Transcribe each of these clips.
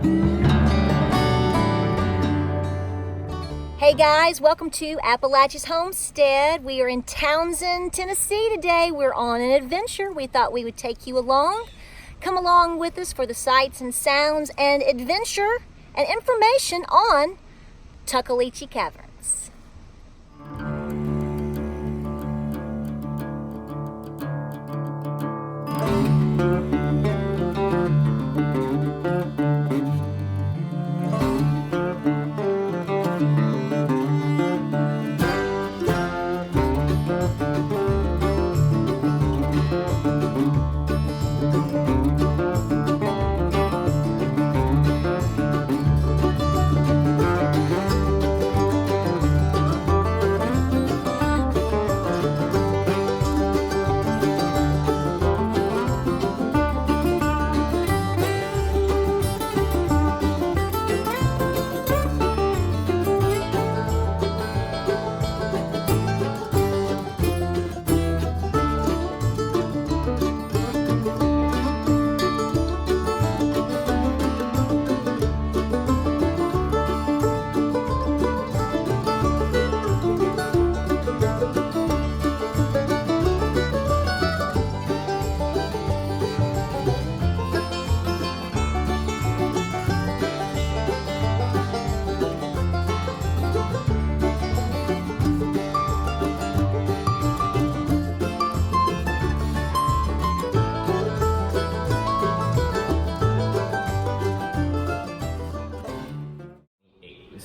Hey guys, welcome to Appalachia's Homestead. We are in Townsend, Tennessee today. We're on an adventure. We thought we would take you along. Come along with us for the sights and sounds and adventure and information on Tuckaleechee Caverns.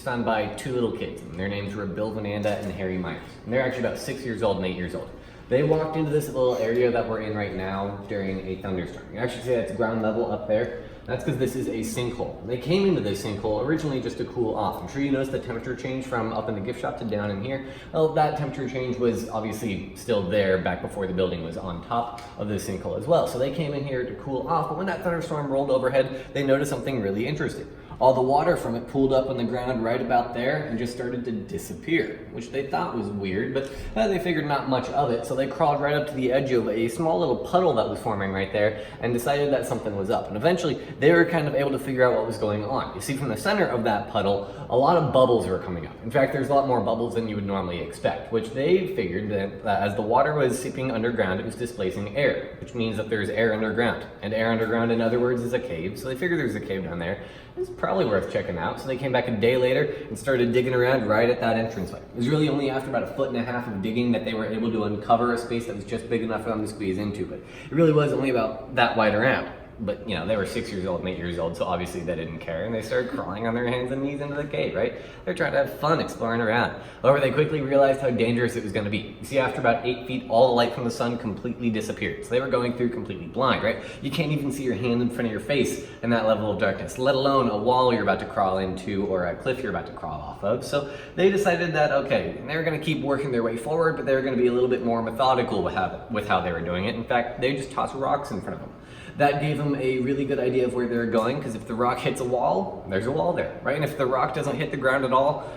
Found by two little kids, and their names were Bill Vananda and Harry Myers. And they're actually about 6 years old and 8 years old. They walked into this little area that we're in right now during a thunderstorm. You actually see that's ground level up there. That's because this is a sinkhole. They came into this sinkhole originally just to cool off. I'm sure you noticed the temperature change from up in the gift shop to down in here. Well, that temperature change was obviously still there back before the building was on top of the sinkhole as well. So they came in here to cool off, but when that thunderstorm rolled overhead, they noticed something really interesting. All the water from it pooled up on the ground right about there and just started to disappear, which they thought was weird, but they figured not much of it, so they crawled right up to the edge of a small little puddle that was forming right there and decided that something was up. And eventually, they were kind of able to figure out what was going on. You see, from the center of that puddle, a lot of bubbles were coming up. In fact, there's a lot more bubbles than you would normally expect, which they figured that as the water was seeping underground, it was displacing air, which means that there's air underground. And air underground, in other words, is a cave, so they figured there's a cave down there. It's probably worth checking out. So they came back a day later and started digging around right at that entranceway. It was really only after about 1.5 feet of digging that they were able to uncover a space that was just big enough for them to squeeze into, but it really was only about that wide around. But, you know, they were 6 years old and 8 years old, so obviously they didn't care, and they started crawling on their hands and knees into the cave, right? They're trying to have fun exploring around. However, they quickly realized how dangerous it was going to be. You see, after about 8 feet, all the light from the sun completely disappeared. So they were going through completely blind, right? You can't even see your hand in front of your face in that level of darkness, let alone a wall you're about to crawl into or a cliff you're about to crawl off of. So they decided that, okay, they were going to keep working their way forward, but they were going to be a little bit more methodical with how they were doing it. In fact, they just tossed rocks in front of them. That gave them a really good idea of where they're going, because if the rock hits a wall, there's a wall there, right? And if the rock doesn't hit the ground at all,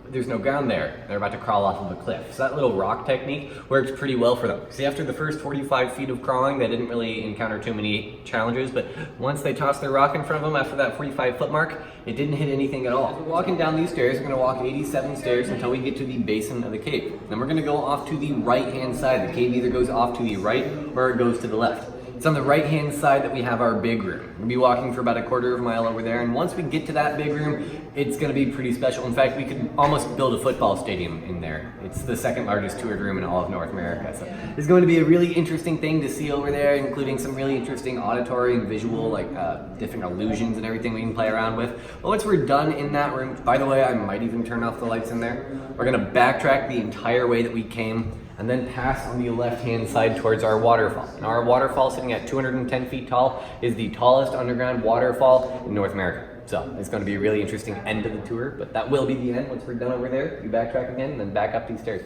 there's no ground there. They're about to crawl off of a cliff. So that little rock technique works pretty well for them. See, after the first 45 feet of crawling, they didn't really encounter too many challenges, but once they tossed their rock in front of them after that 45-foot mark, it didn't hit anything at all. We're walking down these stairs. We're gonna walk 87 stairs until we get to the basin of the cave. Then we're gonna go off to the right-hand side. The cave either goes off to the right or it goes to the left. It's on the right-hand side that we have our big room. We'll be walking for about a quarter of a mile over there, and once we get to that big room, it's gonna be pretty special. In fact, we could almost build a football stadium in there. It's the second largest toured room in all of North America. So it's going to be a really interesting thing to see over there, including some really interesting auditory and visual, like different illusions and everything we can play around with. But once we're done in that room, by the way, I might even turn off the lights in there. We're gonna backtrack the entire way that we came, and then pass on the left-hand side towards our waterfall. Now, our waterfall, sitting at 210 feet tall, is the tallest underground waterfall in North America. So it's going to be a really interesting end to the tour, but that will be the end. Once we're done over there, we backtrack again and then back up these stairs.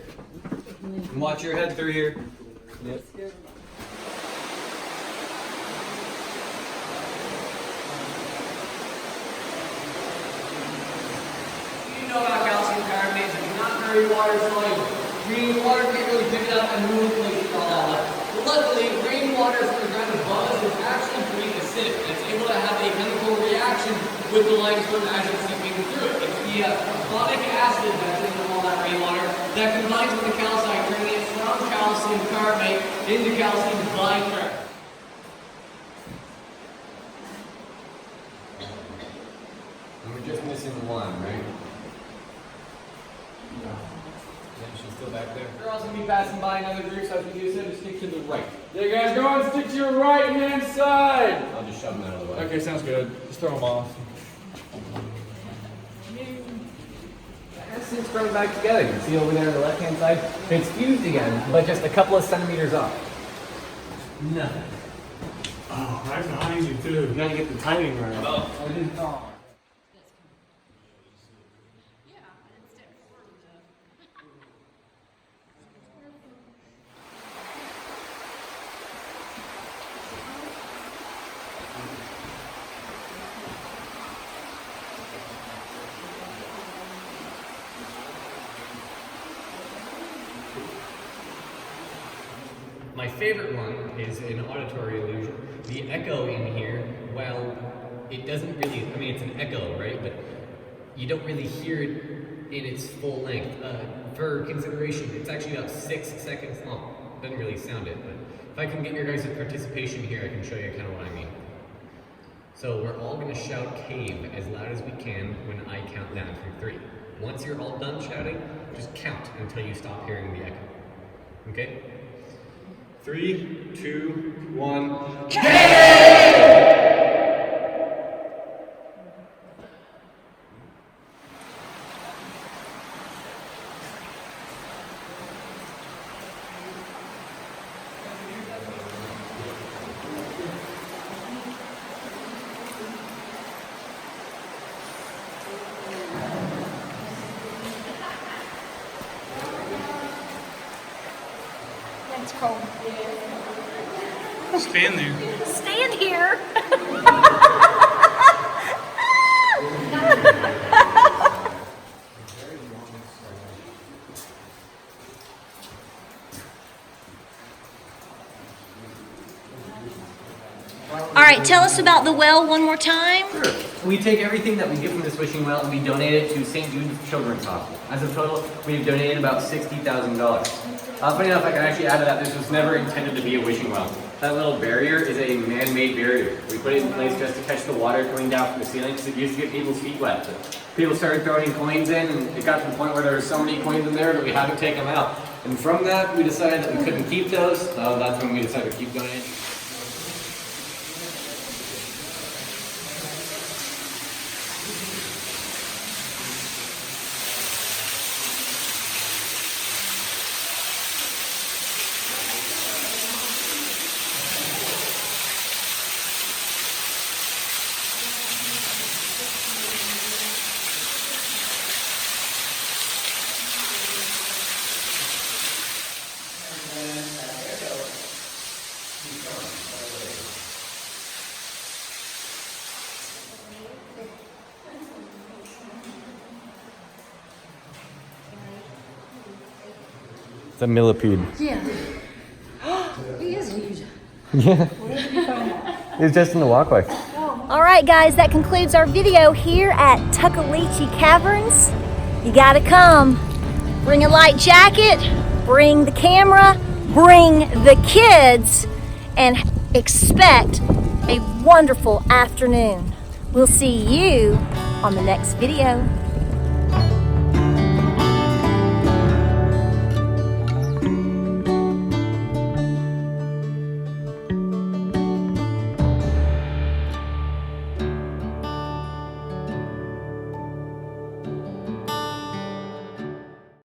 And watch your head through here. Yep. You know about calcium carbonate, it's not very water soluble. Rainwater can't really pick it up and move places all that way. But luckily, rainwater from the ground above us is actually pretty acidic. It's able to have a chemical reaction with the limestone as it's seeping through it. It's the carbonic acid that's in all that rainwater that combines with the calcite, turning it from calcium carbonate into calcium bicarbonate. And we're just missing one, right? Yeah, she's still back there. We're also going to be passing by another group, so if you do so, just stick to the right. Yeah, guys, go on, stick to your right-hand side. I'll just shove them out of the way. Okay, sounds good. Just throw them off. It's growing back together. You can see over there on the left-hand side, it's fused again, but just a couple of centimeters off. Nothing. Oh, that's not easy, too. You gotta get the timing right. Oh. My favorite one is an auditory illusion. The echo in here, well, it doesn't really, I mean, it's an echo, right? But you don't really hear it in its full length. For consideration, it's actually about 6 seconds long. Doesn't really sound it, but if I can get your guys' participation here, I can show you kind of what I mean. So we're all gonna shout cave as loud as we can when I count down from 3. Once you're all done shouting, just count until you stop hearing the echo. Okay? 3, 2, 1. It's cold. Stand there. Stand here. All right, tell us about the well one more time. Sure. We take everything that we get from this wishing well and we donate it to St. Jude's Children's Hospital. As a total, we've donated about $60,000. Funny enough, I can actually add to that, this was never intended to be a wishing well. That little barrier is a man-made barrier. We put it in place just to catch the water coming down from the ceiling because it used to get people's feet wet. So people started throwing coins in and it got to the point where there were so many coins in there that we had to take them out. And from that, we decided that we couldn't keep those, so that's when we decided to keep donating. It's a millipede. Yeah. He is huge. Yeah. It's just in the walkway. All right, guys, that concludes our video here at Tuckaleechee Caverns. You gotta come. Bring a light jacket, bring the camera, bring the kids, and expect a wonderful afternoon. We'll see you on the next video.